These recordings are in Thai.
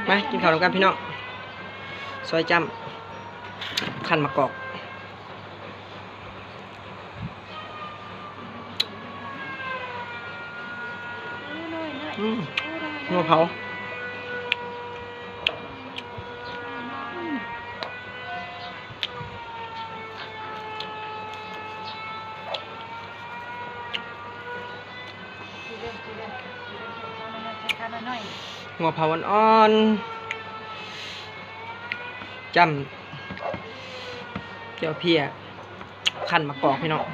มากินข้าวกันพี่น้องซอยจำขันมะกอกงัวเผางัวเผาอ่อนๆจำเจียวเพียขันมะกอกพี่น้อง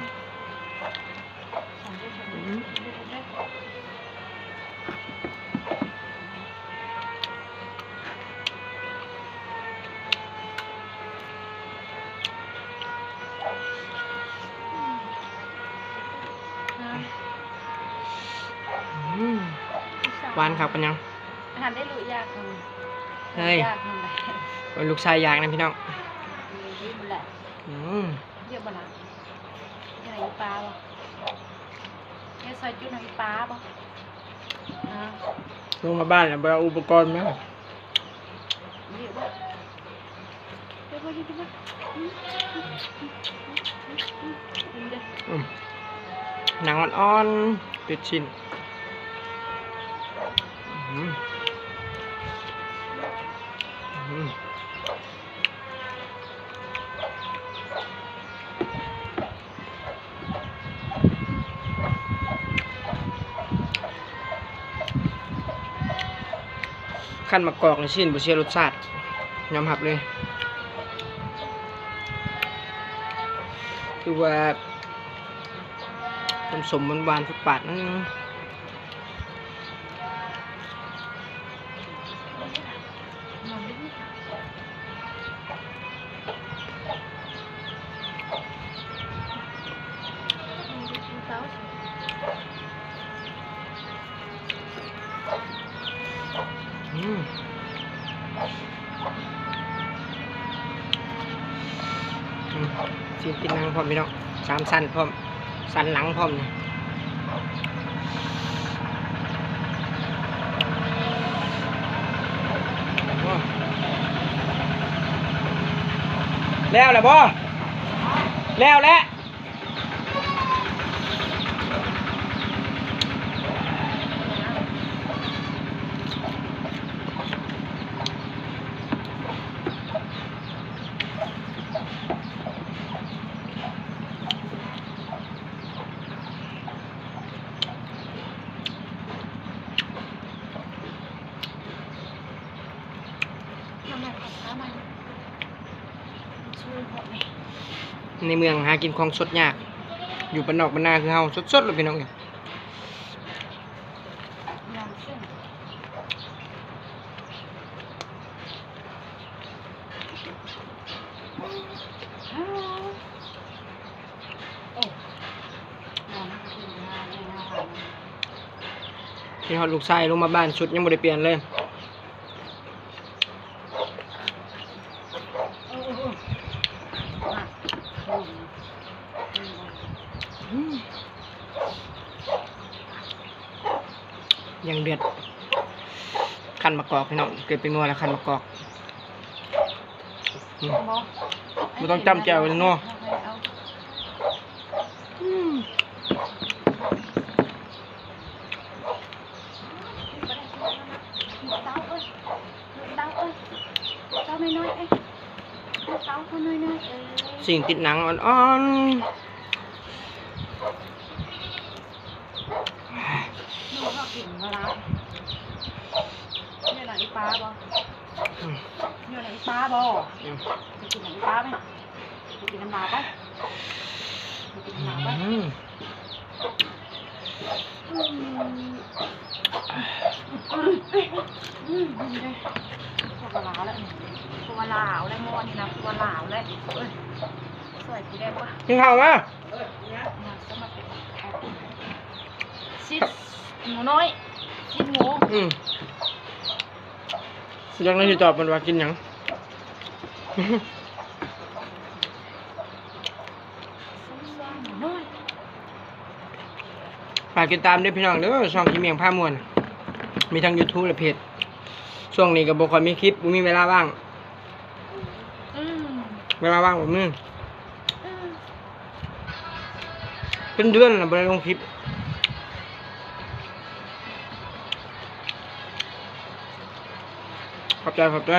หวานครับกันยังทานได้รู้ยากเฮ้ยลูกชายอยากนะพี่น้องเยอะบ้าล่ะยังไงปลาบ่ยังซอยจุดน้ำปลาบ่ลงมาบ้านแล้วไปเอาอุปกรณ์มาหนังอ่อนๆติดชิ้นขั้นมะกอกในชิ้นบุเชียรสชาติยอมหับเลยคือว่าผสมหวานๆฟุดปาดนั่นชิ้นติดนังพร้อมพี่น้อง3 สั้นพร้อมสันหลังพร้อมเนี่ยแล้วแหละบ่แล้วแหละในเมืองหากินของสดยากอยู่บ้านนอกบ้านนาคือเฮาสดๆเลยพี่น้องเนี่ยที่ฮอดลูกชายลงมาบ้านชุดยังบ่ได้เปลี่ยนเลยยังเดือดขันมะกอกพี่น้องเกิดเป็นนัวแล้วขันมะกอกไม่ต้องจำแจ่วเลยนัวสิ่งติดหนังอ่อนเนี่ยไหนปลาบ่เนี่ยไหนปลาบ่จะกินไหนปลาไหมจะกินน้ำปลาไปจะกินน้ำปลาไปตัวลาวแล้วตัวลาวแล้วงอนี่นะตัวลาวแล้วสวยดีได้ปะกินข้าวมาชิ้นหมูน้อยชิ้นหมูยังไม่ได้ตอบมันว่ากินหยังฝากติดตามด้วยพี่น้องเด้อช่องที่เมียงผ้ามวลมีทั้ง YouTube และเพจ ช่วงนี้ก็บ่ค่อยมีคลิปบ่มีเวลาว่าง อืม เวลาว่างบ่มี อืม เป็นเดือนแล้วบ่ได้ลงคลิปขอบใจ